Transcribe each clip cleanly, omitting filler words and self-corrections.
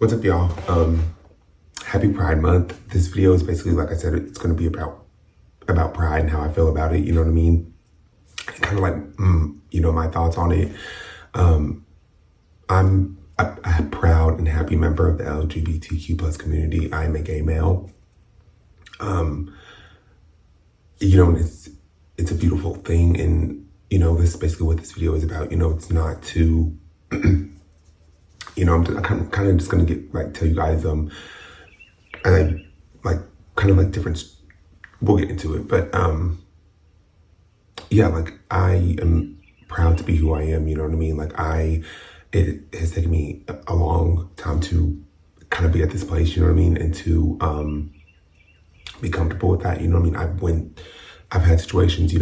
What's up, y'all? Happy Pride Month. This video is basically, like I said, it's going to be about pride and how I feel about it. You know what I mean? Kind of like, my thoughts on it. I'm a proud and happy member of the LGBTQ plus community. I am a gay male. It's a beautiful thing, and this is basically what this video is about. It's not to I'm kind of just gonna tell you guys and I kind of different. We'll get into it, but I am proud to be who I am. You know what I mean? It has taken me a long time to kind of be at this place. You know what I mean? And to be comfortable with that. You know what I mean? I've had situations,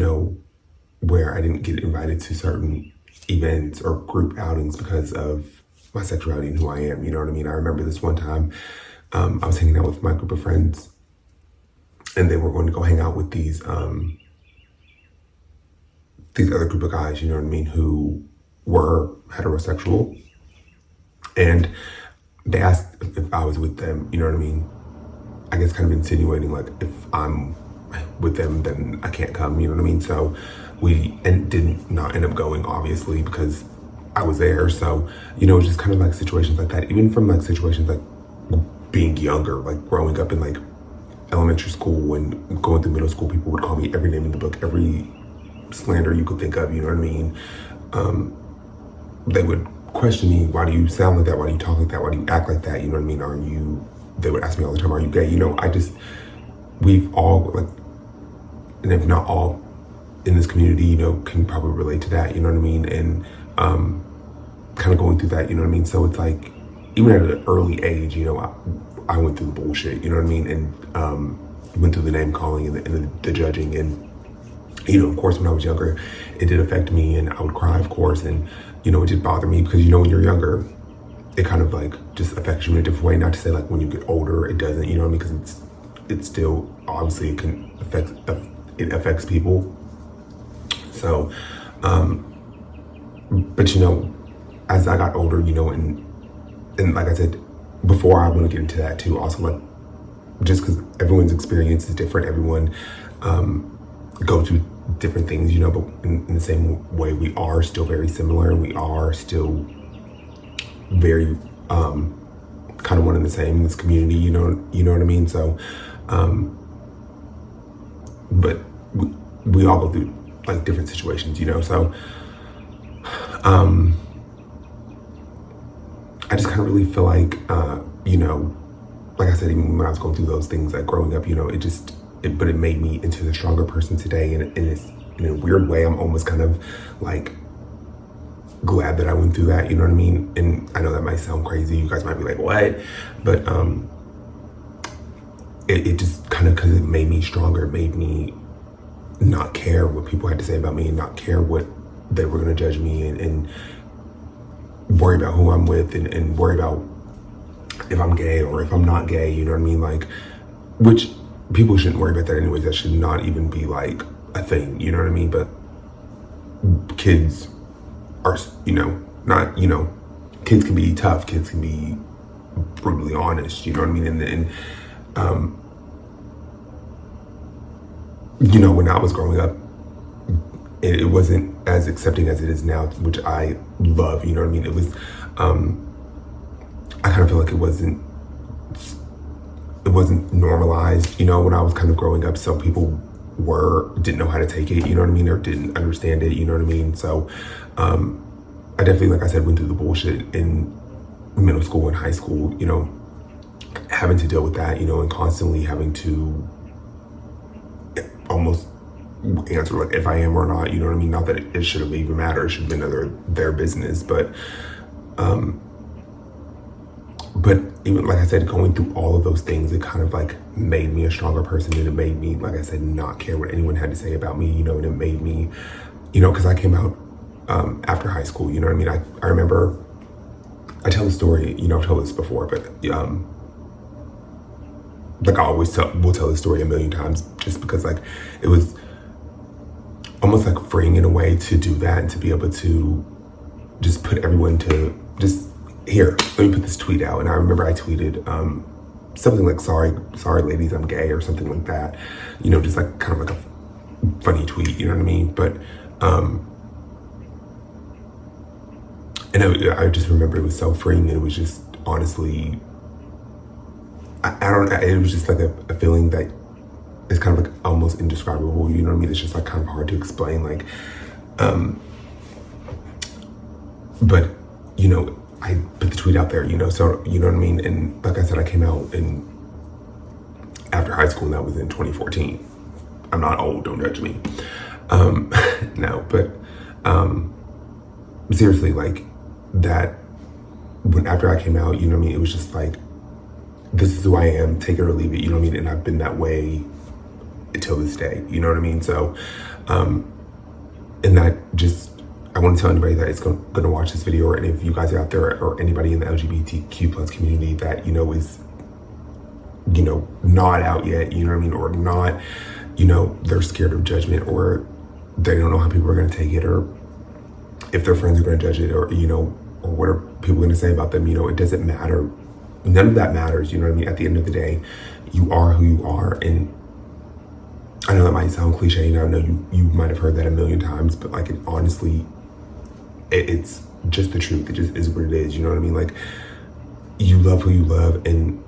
where I didn't get invited to certain events or group outings because of my sexuality and who I am. You know what I mean? I remember this one time, I was hanging out with my group of friends, and they were going to go hang out with these other group of guys, you know what I mean, who were heterosexual. And they asked if I was with them, you know what I mean? I guess kind of insinuating if I'm with them, then I can't come, you know what I mean? So we did not end up going, obviously, because I was there. So, just kind of situations like that, even from situations like being younger, growing up in elementary school and going through middle school, people would call me every name in the book, every slander you could think of, you know what I mean? They would question me, why do you sound like that? Why do you talk like that? Why do you act like that? You know what I mean? They would ask me all the time, are you gay? We've all, and if not all in this community, can probably relate to that, you know what I mean? And kind of going through that, you know what I mean? So it's even at an early age, I went through the bullshit, you know what I mean? And went through the name calling and the judging. And, of course, when I was younger, it did affect me, and I would cry, of course. And, it did bother me because, when you're younger, it kind of just affects you in a different way. Not to say when you get older, it doesn't, you know what I mean? Because it's still, obviously, it affects people. So, but as I got older, and like I said before, I want to get into that too. Also, just because everyone's experience is different, everyone go through different things, but in the same way, we are still very similar, and we are still very kind of one and the same in this community. You know what I mean? So, but we all go through different situations, so. I just kind of really feel like I said, even when I was going through those things, growing up, but it made me into the stronger person today. And it's, in a weird way, I'm almost kind of glad that I went through that, you know what I mean? And I know that might sound crazy. You guys might be like, what? But it just kind of, because it made me stronger, it made me not care what people had to say about me, and not care what they were going to judge me, and worry about who I'm with, and worry about if I'm gay or if I'm not gay, you know what I mean? Which people shouldn't worry about that anyways. That should not even be a thing, you know what I mean? But kids are, not, kids can be tough, kids can be brutally honest, you know what I mean? And when I was growing up, it wasn't as accepting as it is now, which I love, you know what I mean? It was, I kind of feel like it wasn't normalized, when I was kind of growing up. So people didn't know how to take it, you know what I mean? Or didn't understand it, you know what I mean? So, I definitely, like I said, went through the bullshit in middle school and high school, having to deal with that, and constantly having to almost answer if I am or not, you know what I mean? Not that it should have even mattered, it should have been their business, but even, like I said, going through all of those things, it kind of made me a stronger person, and it made me, like I said, not care what anyone had to say about me, and it made me, because I came out after high school, you know what I mean? I remember, I tell the story, I've told this before, but I always will tell the story a million times, just because it was almost freeing in a way to do that, and to be able to just put everyone to just here, let me put this tweet out. And I remember I tweeted something like, sorry ladies, I'm gay, or something like that. You know, just like kind of like a funny tweet, you know what I mean? But, and I just remember it was so freeing, and it was just honestly, I don't know, it was just like a feeling that is kind of like almost indescribable, you know what I mean? It's just like kind of hard to explain, like, but, you know, I put the tweet out there, you know, so, you know what I mean? And like I said, I came out after high school, and that was in 2014. I'm not old, don't judge me. No, but seriously, like that, after I came out, you know what I mean? It was just like, this is who I am, take it or leave it, you know what I mean? And I've been that way until this day, you know what I mean? So, and that just, I want to tell anybody that is going to watch this video, or any of you guys out there, or anybody in the LGBTQ plus community that, you know, is, you know, not out yet, you know what I mean? Or not, you know, they're scared of judgment, or they don't know how people are going to take it, or if their friends are going to judge it, or, you know, or what are people going to say about them, you know, it doesn't matter. None of that matters, you know what I mean? At the end of the day, you are who you are. And I know that might sound cliche, and I know you might have heard that a million times, but like, it honestly, it's just the truth. It just is what it is, you know what I mean? Like, you love who you love, and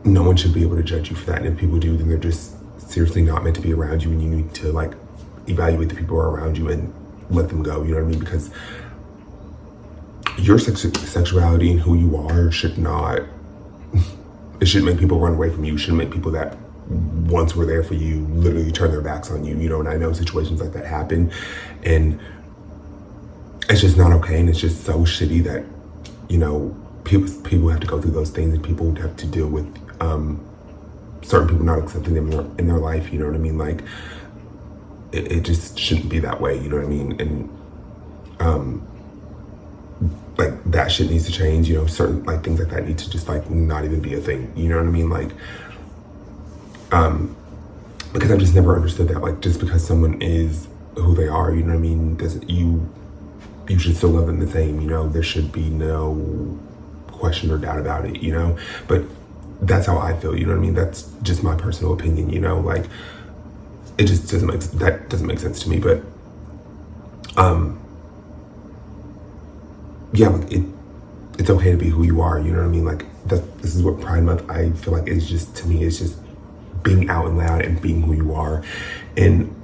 no one should be able to judge you for that. And if people do, then they're just seriously not meant to be around you, and you need to like evaluate the people who are around you and let them go, you know what I mean? Because your sexuality and who you are should not, it shouldn't make people run away from you. It shouldn't make people that once were there for you literally turn their backs on you, you know? And I know situations like that happen, and it's just not okay. And it's just so shitty that, you know, people have to go through those things, and people have to deal with certain people not accepting them in their life, you know what I mean? Like, it just shouldn't be that way, you know what I mean? And like, that shit needs to change, you know? Certain like things like that need to just like not even be a thing, you know what I mean? Like, because I've just never understood that, like, just because someone is who they are, you know what I mean, doesn't, you should still love them the same, you know? There should be no question or doubt about it, you know? But that's how I feel, you know what I mean? That's just my personal opinion, you know? Like, it just doesn't make sense to me. But yeah, like, it's okay to be who you are, you know what I mean? Like, this is what Pride Month, I feel like, is just, to me, it's just being out and loud and being who you are. And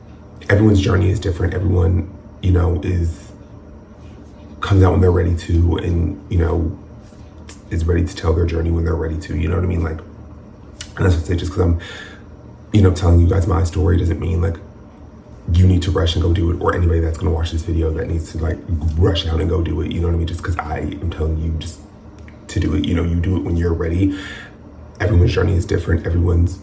everyone's journey is different. Everyone, you know, comes out when they're ready to, and, you know, is ready to tell their journey when they're ready to, you know what I mean? Like, and that's what I say, just because I'm, you know, telling you guys my story doesn't mean like you need to rush and go do it, or anybody that's going to watch this video that needs to like rush out and go do it, you know what I mean? Just because I am telling you just to do it, you know, you do it when you're ready. Everyone's journey is different. Everyone's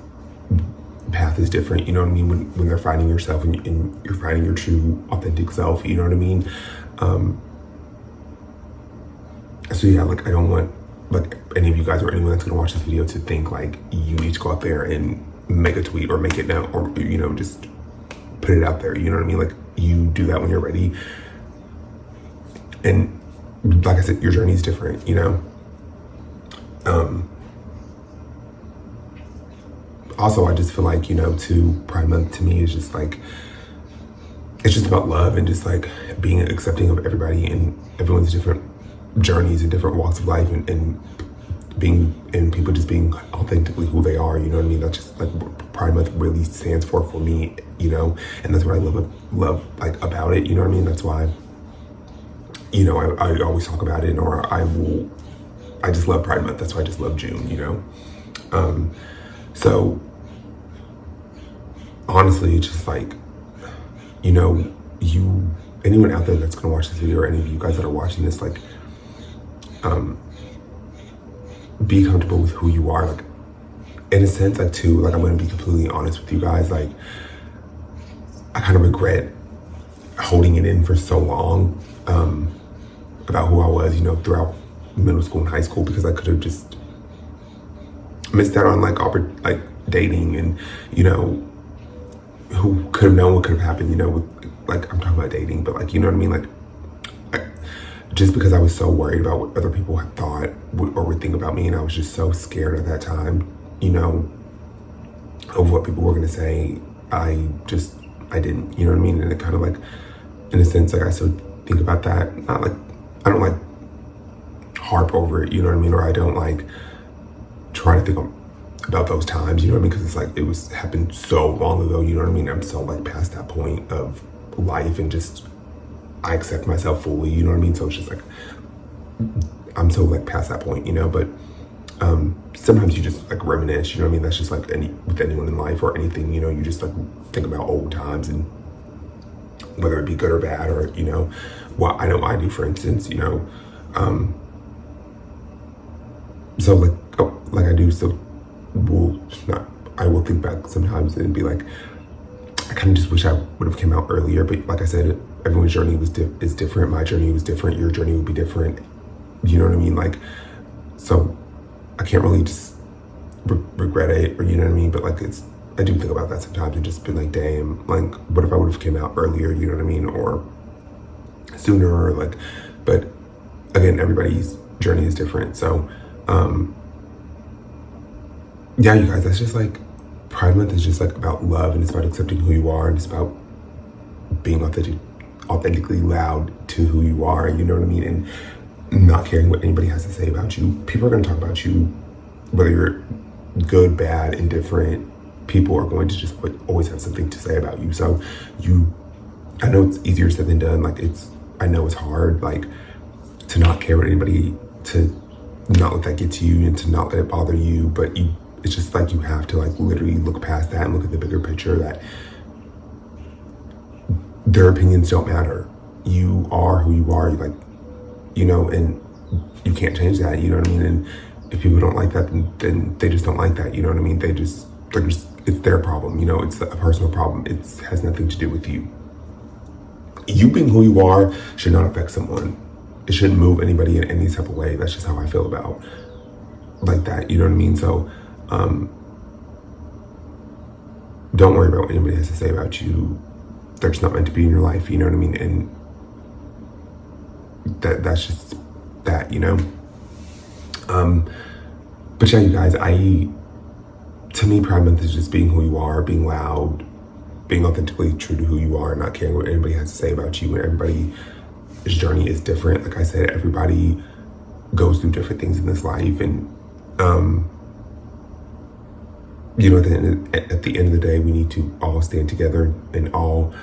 path is different, you know what I mean? When they're finding yourself, and you're finding your true authentic self, you know what I mean? So yeah, like, I don't want like any of you guys or anyone that's gonna watch this video to think like you need to go out there and make a tweet or make it now, or, you know, just put it out there, you know what I mean? Like, you do that when you're ready. And like I said, your journey is different, you know? Also, I just feel like, you know, Pride Month to me is just like, it's just about love, and just like being accepting of everybody and everyone's different journeys and different walks of life, and people just being authentically who they are, you know what I mean? That's just like what Pride Month really stands for me, you know? And that's what I love like about it, you know what I mean? That's why, you know, I always talk about it, or I just love Pride Month. That's why I just love June, you know? So honestly, it's just like, you know, anyone out there that's gonna watch this video, or any of you guys that are watching this, like, be comfortable with who you are. Like, in a sense, like, too, like, I'm gonna be completely honest with you guys, like, I kind of regret holding it in for so long, about who I was, you know, throughout middle school and high school, because I could have just missed out on like dating, and, you know, who could have known what could have happened, you know, with, like, I'm talking about dating, but like, you know what I mean? Like, just because I was so worried about what other people had thought or would think about me, and I was just so scared at that time, you know, of what people were going to say. I didn't, you know what I mean? And it kind of like, in a sense, like I still think about that. Not like, I don't like harp over it, you know what I mean? Or I don't like try to think about those times, you know what I mean? Because it's like, it was happened so long ago, you know what I mean? I'm so like past that point of life, and just, I accept myself fully, you know what I mean? So it's just like, I'm so like past that point, you know, but sometimes you just like reminisce, you know what I mean? That's just like with anyone in life or anything, you know, you just like think about old times, and whether it be good or bad, or, you know, what I know I do, for instance, you know, so like, like I do, so I will think back sometimes and be like, I kind of just wish I would have came out earlier, but like I said, everyone's journey is different. My journey was different. Your journey would be different. You know what I mean? Like, so I can't really just regret it, or you know what I mean? But like, I do think about that sometimes, and just been like, damn, like, what if I would have came out earlier? You know what I mean? Or sooner, or like, but again, everybody's journey is different. So, yeah, you guys, that's just like, Pride Month is just like about love, and it's about accepting who you are, and it's about being authentically loud to who you are, you know what I mean? And not caring what anybody has to say about you. People are going to talk about you, whether you're good, bad, indifferent. People are going to just always have something to say about you. So I know it's easier said than done. Like, I know it's hard, like, to not care what anybody, to not let that get to you, and to not let it bother you. But it's just like, you have to like literally look past that and look at the bigger picture, that their opinions don't matter. You are who you are, like, you know, and you can't change that, you know what I mean? And if people don't like that, then they just don't like that, you know what I mean? They're just, it's their problem, you know, it's a personal problem. It has nothing to do with you. You being who you are should not affect someone. It shouldn't move anybody in any type of way. That's just how I feel about like that, you know what I mean? So, don't worry about what anybody has to say about you. They're just not meant to be in your life, you know what I mean? And that's just that, you know? But yeah, you guys, to me, Pride Month is just being who you are, being loud, being authentically true to who you are, not caring what anybody has to say about you. And everybody's journey is different. Like I said, everybody goes through different things in this life. And, you know, at the end of the day, we need to all stand together and all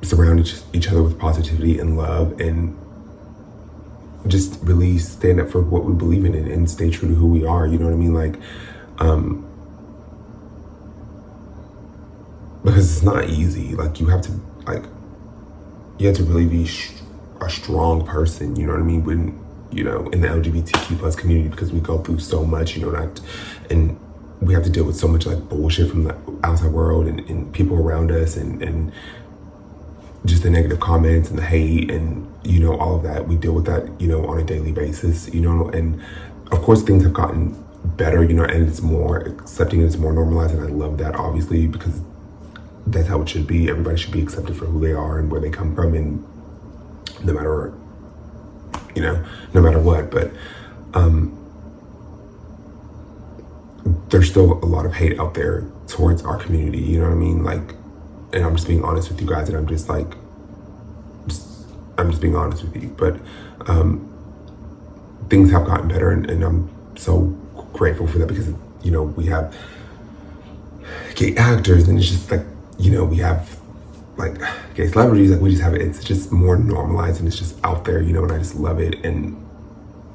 surround each other with positivity and love, and just really stand up for what we believe in, and stay true to who we are. You know what I mean? Like, because it's not easy. Like, you have to really be a strong person. You know what I mean? When, you know, in the LGBTQ plus community, because we go through so much, you know, and we have to deal with so much like bullshit from the outside world, and people around us, and just the negative comments and the hate, and, you know, all of that. We deal with that, you know, on a daily basis, you know, and of course things have gotten better, you know, and it's more accepting, and it's more normalized, and I love that, obviously, because that's how it should be. Everybody should be accepted for who they are and where they come from, and no matter, you know, no matter what. But there's still a lot of hate out there towards our community, you know what I mean? Like, and I'm just being honest with you guys, and I'm just being honest with you. But things have gotten better, and I'm so grateful for that, because, you know, we have gay actors, and it's just like, you know, we have like gay celebrities, like we just have it. It's just more normalized, and it's just out there, you know, and I just love it. And,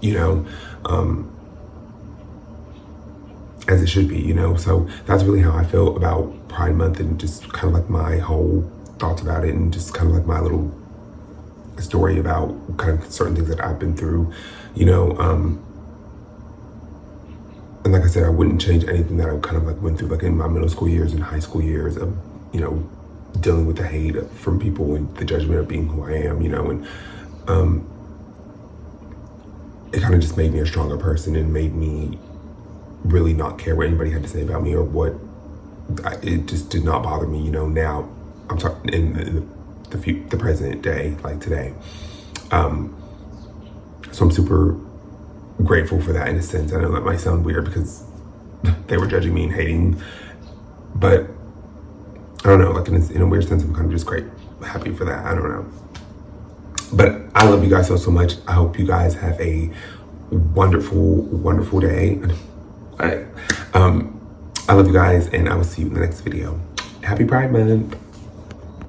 you know, as it should be, you know. So that's really how I feel about Pride Month, and just kind of like my whole thoughts about it, and just kind of like my little story about kind of certain things that I've been through, you know. And like I said, I wouldn't change anything that I kind of like went through, like in my middle school years and high school years of, you know, dealing with the hate from people, and the judgment of being who I am, you know. And it kind of just made me a stronger person, and made me really not care what anybody had to say about me, or what. It just did not bother me, you know. Now I'm talking in the present day, like today. So I'm super grateful for that in a sense. I know that might sound weird because they were judging me and hating, but I don't know, like in a weird sense, I'm kind of just happy for that. I don't know. But I love you guys so much. I hope you guys have a wonderful, wonderful day. I love you guys, and I will see you in the next video. Happy Pride Month.